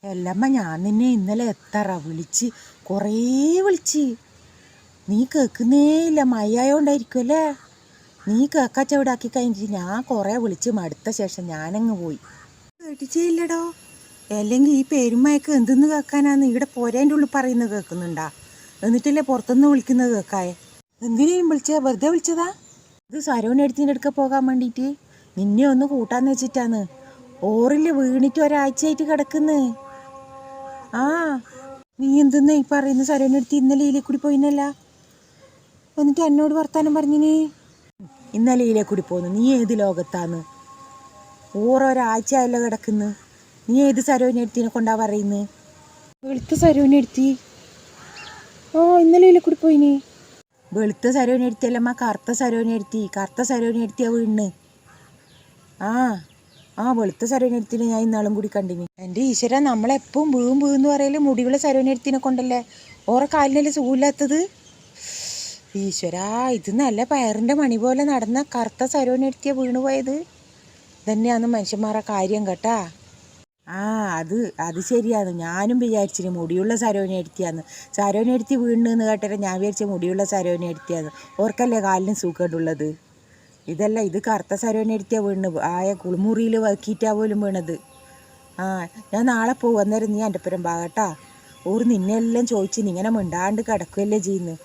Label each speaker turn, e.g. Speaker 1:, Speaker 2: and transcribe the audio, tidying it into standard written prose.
Speaker 1: എല്ലമ്മ ഞാൻ നിന്നെ ഇന്നലെ എത്ര വിളിച്ച് കുറേ വിളിച്ച് നീ കേൾക്കുന്നേ ഇല്ല. മയ്യായോണ്ടായിരിക്കുമല്ലേ. നീ കേക്കാച്ചവിടാക്കി കഴിഞ്ഞിട്ട് ഞാൻ കുറേ വിളിച്ച് മടുത്ത ശേഷം ഞാനങ്ങ് പോയി. കേട്ടിച്ചേ ഇല്ലടോ. അല്ലെങ്കിൽ ഈ പെരുമയൊക്കെ എന്തെന്ന് കേൾക്കാനാന്ന് ഇവിടെ പോരേൻ്റെ ഉള്ളിൽ പറയുന്നത് കേൾക്കുന്നുണ്ടാ? എന്നിട്ടല്ലേ പുറത്തുനിന്ന് വിളിക്കുന്നത് കേൾക്കായെ. എന്തിനേയും വിളിച്ചത്? വെറുതെ വിളിച്ചതാ. ഇത് സരോനെടുത്തിൻ്റെ അടുക്ക പോകാൻ വേണ്ടിയിട്ട് നിന്നെ ഒന്ന് കൂട്ടാന്ന് വെച്ചിട്ടാന്ന്. ഓറിൽ വീണിട്ട് ഒരാഴ്ചയായിട്ട് കിടക്കുന്നു. ആ നീ എന്തെന്നാ ഈ പറയുന്ന? സരോനെടുത്ത് ഇന്നലെ ഇതിലേ കൂടി പോയിന്നല്ല. എന്നിട്ട് എന്നോട് വർത്താനം പറഞ്ഞിനി. ഇന്നലെ ഇതിലേ കൂടി പോന്നു. നീ ഏത് ലോകത്താന്ന്? ഒരാഴ്ച ആയല്ലോ കിടക്കുന്നു. നീ ഏത് സരോനെടുത്തിനെ കൊണ്ടാ പറയുന്നത്? വെളുത്ത സരോനെടുത്തി. ഇന്നലെ ഇതിലേ കൂടി പോയിനി. വെളുത്ത സരോനെടുത്തിയല്ലമ്മ, കറുത്ത സരോനെടുത്തി. കറുത്ത സരോനെടുത്തിയാ വീണ്. വെളുത്ത സരോനെടുത്തിനെ ഞാൻ ഇന്നാളും കൂടി കണ്ടിനി. എൻ്റെ ഈശ്വര, നമ്മളെപ്പം വീന്ന് പറയല് മുടിയുള്ള സരോനെടുത്തിനെ കൊണ്ടല്ലേ. ഓറെ കാലിനല്ലേ സുഖമില്ലാത്തത്. ഈശ്വര, ഇത് നല്ല പയറിൻ്റെ മണി പോലെ നടന്ന കറുത്ത സരോനെടുത്തിയ വീണ് പോയത്. തന്നെയാന്ന് മനുഷ്യന്മാരുടെ കാര്യം കേട്ടാ. അത് ശരിയാണ്. ഞാനും വിചാരിച്ചിന് മുടിയുള്ള സരോനെടുത്തിയാന്ന്. സരോനെടുത്തി വീണെന്ന് കേട്ടല്ലേ ഞാൻ വിചാരിച്ച മുടിയുള്ള സരോനെടുത്തിയാന്ന്. ഓർക്കല്ലേ കാലിന് സുഖമുള്ളത്. ഇത് കറുത്ത സരോനെടുത്തിയാ വീണ്. കുളിമുറിയിൽ വക്കിയിട്ടാ പോലും വീണത്. ഞാൻ നാളെ പോകും. അന്നേരം നീ എൻ്റെ പുരം പാകട്ടാ. നിന്നെല്ലാം ചോദിച്ചിന്. ഇങ്ങനെ മിണ്ടാണ്ട് കിടക്കുകയല്ലേ ചെയ്യുന്നു.